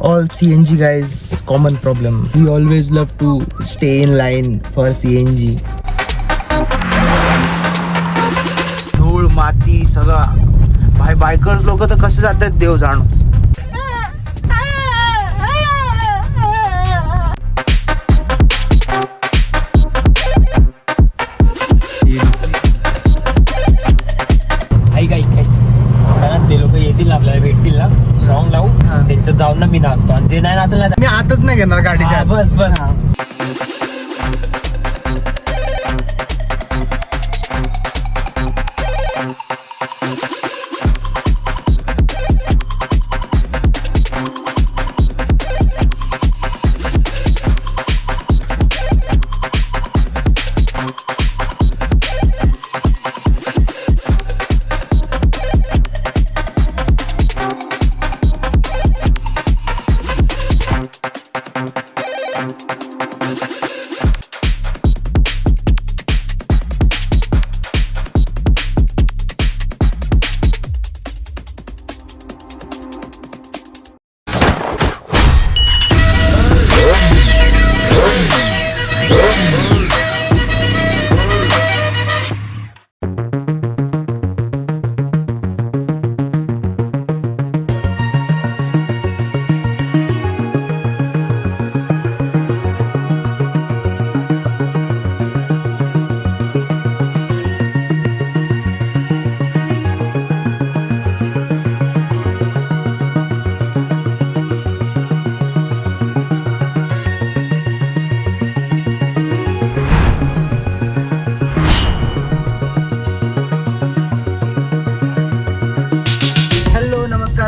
All CNG guys, common problem. We always love to stay in line for CNG. धूळ माती सगळं भाई bikers लोक तर कसे जातात देव जाणू. ते लोक येतील ना आपल्याला भेटतील ना सॉन्ग लावू त्यांच्यात जाऊन ना मी नाचतो आणि ते नाही नाचलं मी आताच नाही घेणार गाडीच्या. बस बस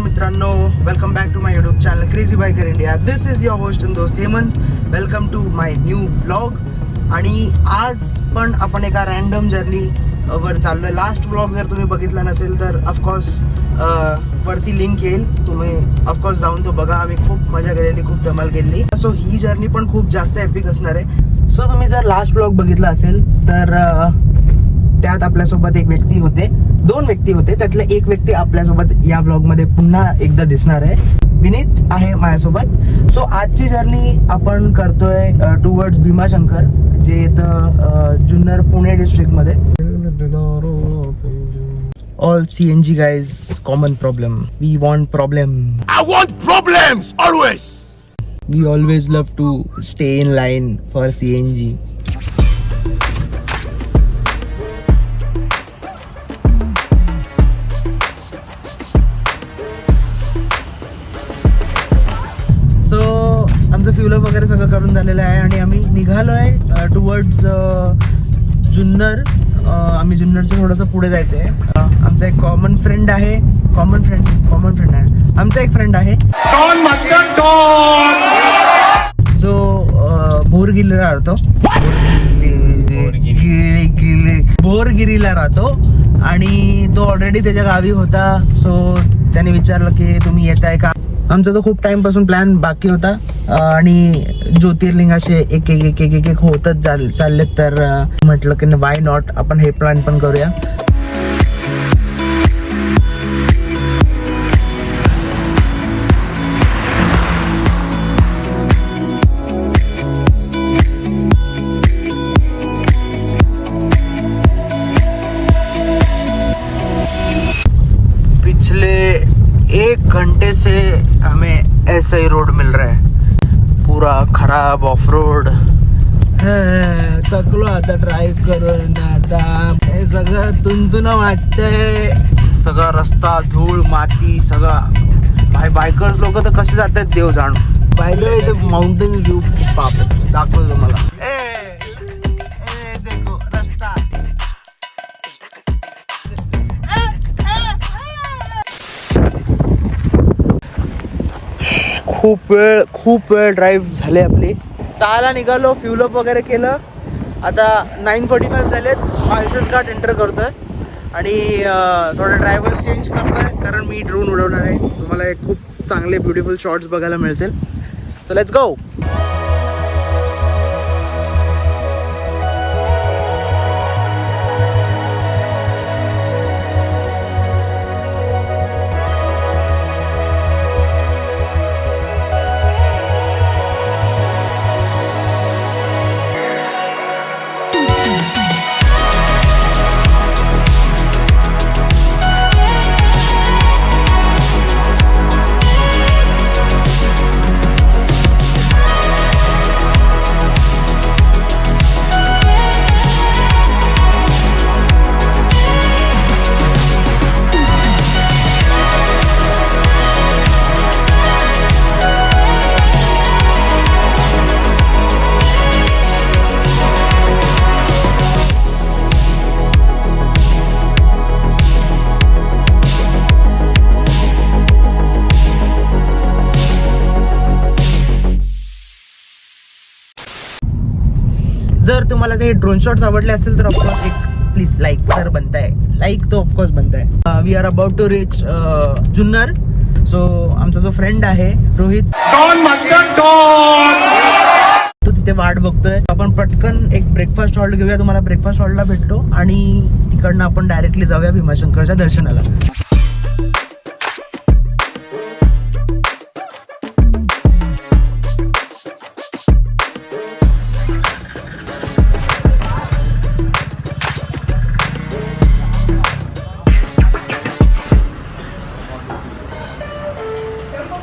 मित्रांनो, welcome back to my YouTube channel crazy biker India. This is your host and दोस्त Hemant. Welcome to my new vlog. आणि आज पण आपण एका रँडम जर्नी वर चाललो आहे. लास्ट व्लॉग जर तुम्ही बघितला नसेल तर ऑफकोर्स वरती लिंक येईल, तुम्ही ऑफकोर्स जाऊन तो बघा. आम्ही खूप मजा केलेली, खूप धमाल केली. सो ही जर्नी पण खूप जास्त एपिक असणार आहे. सो तुम्ही जर लास्ट व्लॉग बघितला असेल तर त्यात आपल्यासोबत एक व्यक्ती होते, दोन व्यक्ती होते, त्यातले एक व्यक्ती आपल्यासोबत या व्लॉग मध्ये पुन्हा एकदा दिसणार आहे. विनीत आहे माझ्यासोबत. सो आजची जर्नी आपण करतोय टुवर्ड्स भीमाशंकर, जे येतं जुन्नर पुणे डिस्ट्रिक्ट मध्ये. All CNG guys, common problem. We want problem. I want problems always. We always love to stay in line for CNG. आमचं फ्युल अप वगैरे सगळं करून झालेलं आहे आणि आम्ही निघालो आहे टुवर्ड्स जुन्नर. आम्ही जुन्नरचं थोडंसं पुढे जायचं आहे. आमचा एक कॉमन फ्रेंड आहे. आमचा एक फ्रेंड आहे जो बोरगिरीला राहतो. बोरगिरीला राहतो आणि तो ऑलरेडी त्याच्या गावी होता. सो त्याने विचारलं की तुम्ही येताय का. आमचा तो खूप टाइम पासून प्लॅन बाकी होता आणि ज्योतिर्लिंग असे एक एक एक एक एक होतच चाललेत. तर म्हटलं की वाय नॉट, आपण हे प्लॅन पण करूया. पिछले 1 घंटे से हमें ऐसा ही रोड मिल रहा है, पूरा खराब ऑफ रोड. थकलो आता ड्राईव्ह करून. आता हे सगळं तुंतुन वाजतंय, सगळा रस्ता धूळ माती सगळं. भाई बायकर्स लोक तर कसे जातात देव जाणू. पाहिलं इथे माउंटेन व्ह्यू दाखवतो तुम्हाला. देखो रस्ता. खूप वेळ ड्राईव्ह झाले आपली. 6ला निघालो, फ्युल अप वगैरे केलं. आता 9:45 झालेत. माळशेज घाट एंटर करतोय आणि थोडं ड्रायव्हर चेंज करतोय कारण मी ड्रोन उडवणार आहे. तुम्हाला एक खूप चांगले ब्युटिफुल शॉट्स बघायला मिळतील. So let's go. तुम्हाला ते ड्रोन शॉट्स आवडले असतील तर ऑफकोर्स एक प्लीज लाईक तर बनताय, लाईक तो ऑफकोर्स बनताय. We are about to reach Junnar. So आमचा जो फ्रेंड आहे रोहित, तो तिथे वाट बघतोय. आपण पटकन एक ब्रेकफास्ट हॉल्ट घेऊया, तुम्हाला ब्रेकफास्ट हॉल्टला भेटतो आणि तिकडनं आपण डायरेक्टली जाऊया भीमाशंकरच्या दर्शनाला.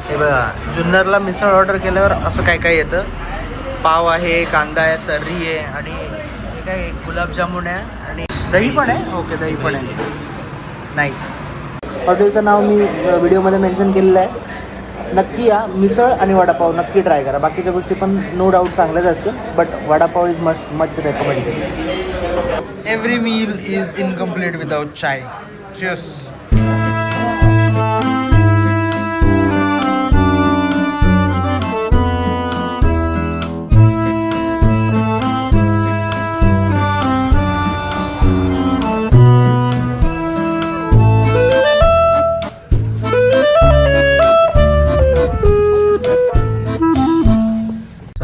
हे बघा, जुन्नरला मिसळ ऑर्डर केल्यावर असं काय काय येतं. पाव आहे, कांदा आहे, तर्री आहे आणि हे काय गुलाबजामुन आहे आणि दही पण आहे. ओके, दही पण आहे. नाईस. हॉटेलचं नाव मी व्हिडिओमध्ये मेन्शन केलेलं आहे. नक्की या, मिसळ आणि वडापाव नक्की ट्राय करा. बाकीच्या गोष्टी पण नो डाऊट चांगल्याच असतील, but vada pav is much recommended. Every meal is incomplete without chai. Cheers.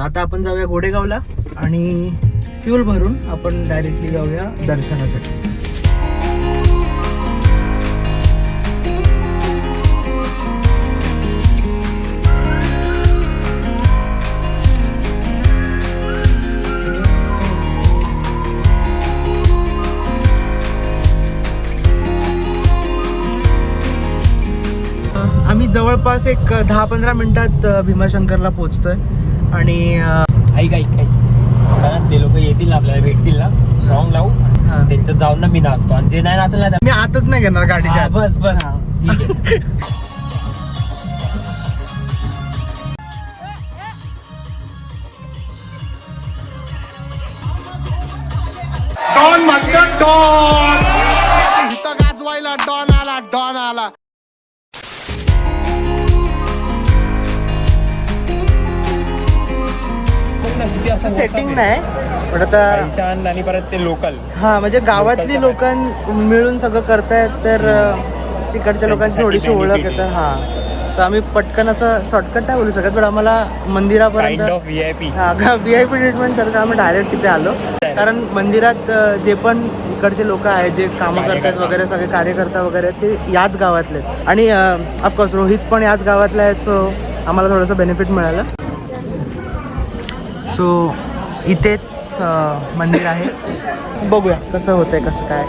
आता आपण जाऊया गोडेगावला आणि फ्यूल भरून आपण डायरेक्टली जाऊया दर्शनासाठी. आम्ही जवळपास एक 10-15 मिनिटात भीमाशंकरला पोहोचतोय आणि ऐक कारण ते लोक येतील ना आपल्याला भेटतील ना, सॉन्ग लावू त्यांच्यात जाऊन ना मी नाचतो आणि जे नाही नाचलं ना मी आतच नाही घेणार गाडीच्या. बस हा. ठीक आहे. Don म्हणतात Don. इथं गाजवायला डॉन आला. सेटिंग नाही पण आता आणि परत ते लोकल हा म्हणजे गावातली लोक मिळून सगळं करतायत तर तिकडच्या लोकांची थोडीशी ओळख येतं. हा, तर आम्ही पटकन असं शॉर्टकट नाही बोलू शकत, पण आम्हाला मंदिरापर्यंत VIP. VIP ट्रीटमेंट सारखं आम्ही डायरेक्ट तिथे आलो. कारण मंदिरात जे पण इकडचे लोक आहेत जे कामं करतात वगैरे, सगळे कार्यकर्ता वगैरे ते याच गावातले आहेत आणि ऑफकोर्स रोहित पण याच गावातला आहे. सो आम्हाला थोडंसं बेनिफिट मिळालं. सो इथेच मंदिर आहे, बघूया कसं होतंय कसं काय.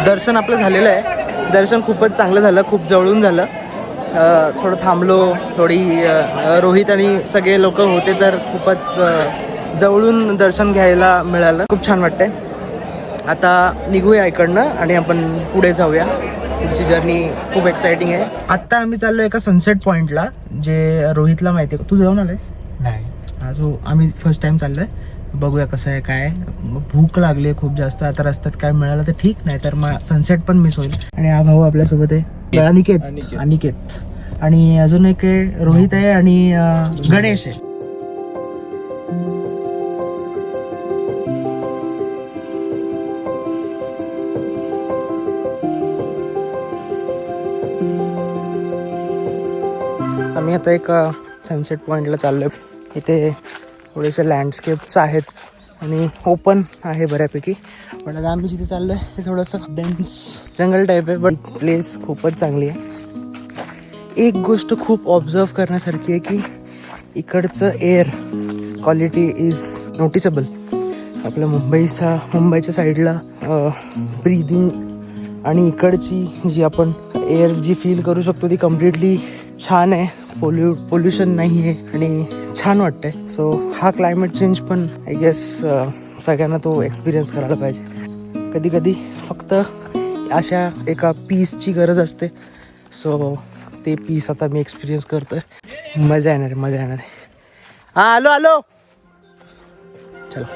दर्शन आपलं झालेलं आहे. दर्शन खूपच चांगलं झालं, खूप जवळून झालं. थोडं थांबलो, थोडी रोहित आणि सगळे लोक होते तर खूपच जवळून दर्शन घ्यायला मिळालं. खूप छान वाटतंय. आता निघूया इकडनं आणि आपण पुढे जाऊया. पुढची जर्नी खूप एक्साइटिंग आहे. आत्ता आम्ही चाललो एका सनसेट पॉईंटला, जे रोहितला माहिती आहे. तू जाऊन आलायस? नाही. हा, जो आम्ही फर्स्ट टाइम चाललोय. बघूया कसं आहे काय. भूक लागली खूप जास्त. आता रस्त्यात काय मिळालं तर ठीक, नाही तर मग सनसेट पण मिस होईल. आणि हा भाऊ आपल्यासोबत आहे, अनिकेत. आणि अजून एक आहे रोहित आहे आणि गणेश आहे. आम्ही आता एक सनसेट पॉईंटला चाललो आहे. इथे थोडेसे लँडस्केप्स आहेत आणि ओपन आहे बऱ्यापैकी. पण आता आम्ही जिथे चाललो आहे ते थोडंसं डेन्स जंगल टाईप आहे, बट प्लेस खूपच चांगली आहे. एक गोष्ट खूप ऑब्झर्व करण्यासारखी आहे की इकडचं एअर क्वालिटी इज नोटिसेबल. आपल्या मुंबईच्या साईडला ब्रीदिंग आणि इकडची जी आपण एअर जी फील करू शकतो ती कम्प्लिटली छान आहे. पोल्युशन नाही आहे आणि छान वाटतं आहे. सो हा क्लायमेट चेंज पण आय गेस सगळ्यांना तो एक्सपिरियन्स करायला पाहिजे. कधी कधी फक्त अशा एका पीसची गरज असते. सो ते पीस आता मी एक्सपिरियन्स करतो आहे. मजा येणार आहे, मजा येणार आहे. हां आलो चला.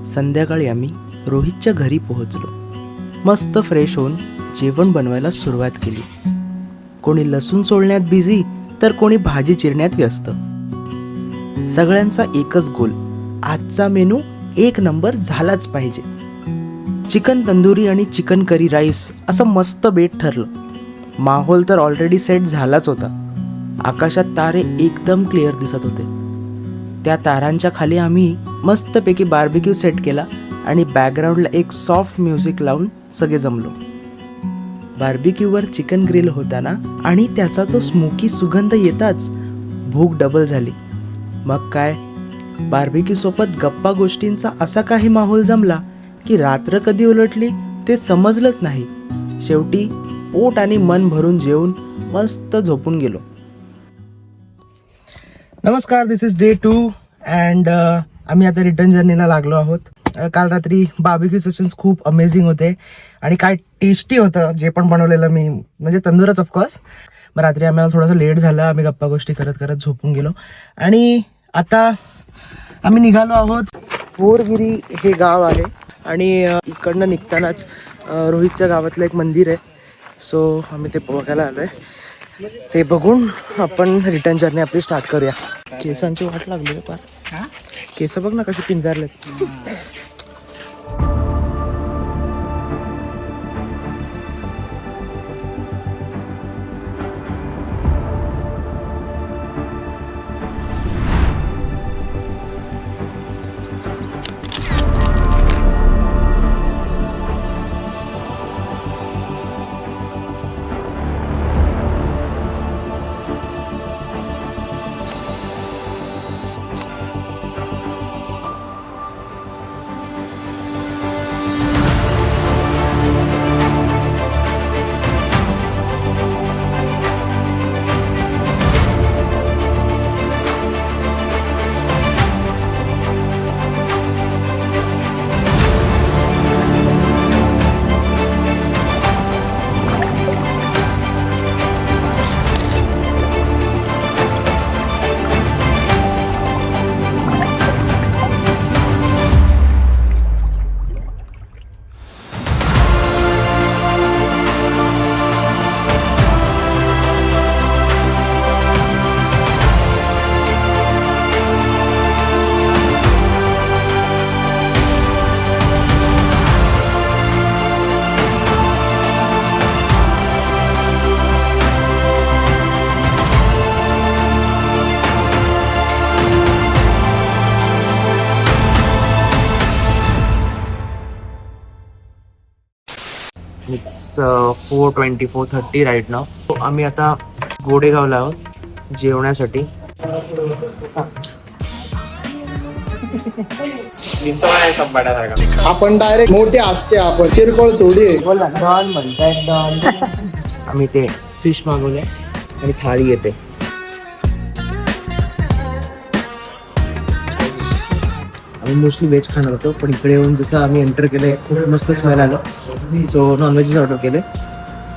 संध्याकाळी आम्ही रोहितच्या घरी पोहोचलो. मस्त फ्रेश होऊन जेवण बनवायला सुरुवात केली. कोणी लसूण सोलण्यात बिझी तर कोणी भाजी चिरण्यात व्यस्त. सगळ्यांचा एकच गोल, आजचा मेनू एक नंबर झालाच पाहिजे. चिकन तंदुरी आणि चिकन करी राईस असं मस्त बेट ठरलं. माहोल तर ऑलरेडी सेट झालाच होता. आकाशात तारे एकदम क्लिअर दिसत होते. त्या तारांच्या खाली आम्ही मस्तपैकी बार्बिक्यू सेट केला आणि बॅकग्राऊंडला एक सॉफ्ट म्युझिक लावून सगळे जमलो. बार्बिक्यूवर चिकन ग्रिल होता ना आणि त्याचा तो स्मोकी सुगंध येताच भूक डबल झाली. मग काय, बार्बिक्यू सोबत गप्पा गोष्टींचा असा काही माहोल जमला की रात्र कधी उलटली ते समजलंच नाही. शेवटी पोट आणि मन भरून जेवून मस्त झोपून गेलो. नमस्कार, दिस इज डे 2 अँड आम्ही आता रिटर्न जर्नीला लागलो आहोत. काल रात्री बार्बिक्यू सेशन्स खूप अमेझिंग होते आणि काय टेस्टी होतं जे पण बनवलेलं मी, म्हणजे तंदूरच ऑफकोर्स. मग रात्री आम्हाला थोडंसं लेट झालं. आम्ही गप्पा गोष्टी करत करत झोपून गेलो आणि आता आम्ही निघालो आहोत. बोरगिरी हे गाव आहे आणि इकडनं निघतानाच रोहितच्या गावातलं एक मंदिर आहे. सो आम्ही ते बघायला आलो आहे. ते बघून आपण रिटर्न जर्नी आपली स्टार्ट करूया. केसांची वाट लागली पार. केस बघ ना कशी पिंजारलेत. इट्स 4:20, 4:30 राईट नाव. आम्ही आता गोडेगावला आहोत जेवण्यासाठी. आपण डायरेक्ट मोठे असते आपण किरकोळ थोडी आहे. बोला डॉन म्हणतायत डॉन. आम्ही ते फिश मागवले आणि थाळी येते. आम्ही मोस्टली व्हेज खाणार होतो पण इकडे येऊन जसं आम्ही एंटर केलं खूप मस्त स्मेल आलं सो नॉनव्हेजच ऑर्डर केले.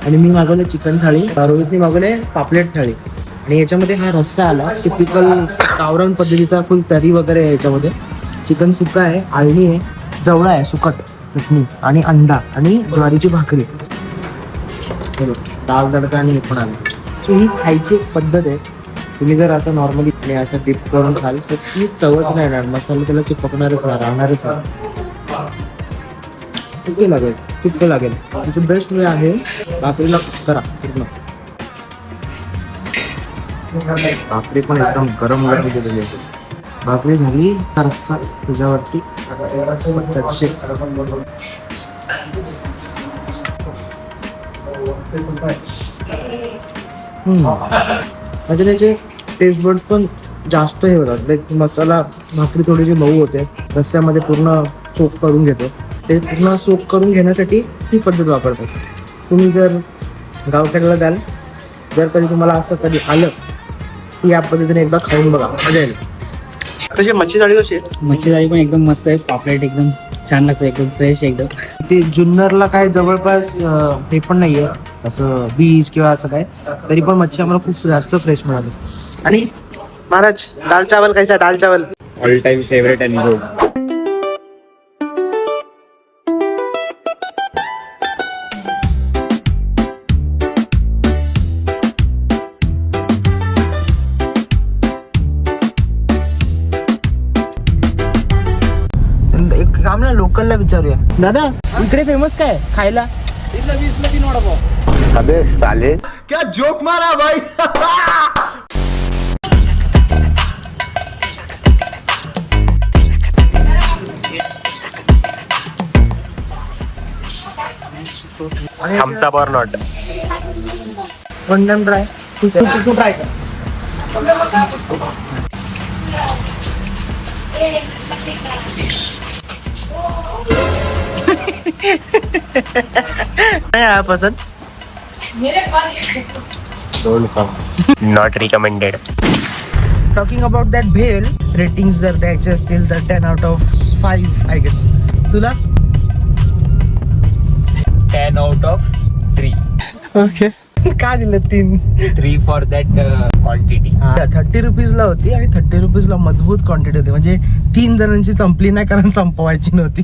आणि मी मागवले चिकन थाळी, रोहितने मागवले पापलेट थाळी. आणि याच्यामध्ये हा रस्सा आला टिपिकल गावरान पद्धतीचा, फुल तरी वगैरे आहे याच्यामध्ये. चिकन सुक्का आहे, आळणी आहे, जवळा आहे, सुकट चटणी आणि अंडा आणि ज्वारीची भाकरी. दाल तडका आणि हे पण आलं. सो ही खायची एक पद्धत आहे. तुम्ही जर असं नॉर्मली आणि असं डिप करून खाल तर ती चवच नाही येणार, मसाला त्याला चिपकणारच नाही, राहणारच नाही. चुके लागेल, चुके लागेल. तुमची बेस्ट वे आहे भाकरीला करा पूर्ण. भाकरी पण एकदम गरम गरम दिलेली आहे. भाकरी झाली का रस्सा तुझ्यावरती म्हणजे त्याचे टेस्ट बर्ड्स पण जास्त हे होतात. लाईक मसाला भाकरी थोडीशी मऊ होते, रस्स्यामध्ये पूर्ण सोक करून घेतो. ते पूर्ण सोक करून घेण्यासाठी ही पद्धत वापरतात. तुम्ही जर गावकडला द्याल, जर कधी तुम्हाला असं कधी आलं की या पद्धतीने एकदा खाऊन बघा, मजा येईल. कशी मच्छी थाळी कशी आहे? मच्छी थाळी पण एकदम मस्त आहे. पापलेट एकदम छान लागतं, एकदम फ्रेश एकदम. ते जुन्नरला काय जवळपास हे पण नाही आहे असं बीच किंवा असं काय, तरी पण मच्छी आम्हाला खूप जास्त फ्रेश मिळाली. आणि महाराज दाल चावल कैसा? दाल चावल all time favourite and good. एक काम ना, लोकलला विचारूया. दादा इकडे फेमस काय खायला? इथलं 20ला 3 वडापाव. अबे साले क्या जोक मारा भाई. थम्स अप और नॉट. One time try. तू ट्राय कर. नहीं आया पसंद. Not recommended. Talking about that bhel, ratings जर द्यायचे असतील तर 10 out of 5 आय गेस. तुला? 10 out of 3. ओके. का दिलं 3? 3 फॉर दॅट क्वांटिटी. 30 रुपीजला होती आणि 30 रुपीजला मजबूत क्वांटिटी होती. म्हणजे 3 जणांची संपली नाही कारण संपवायची नव्हती.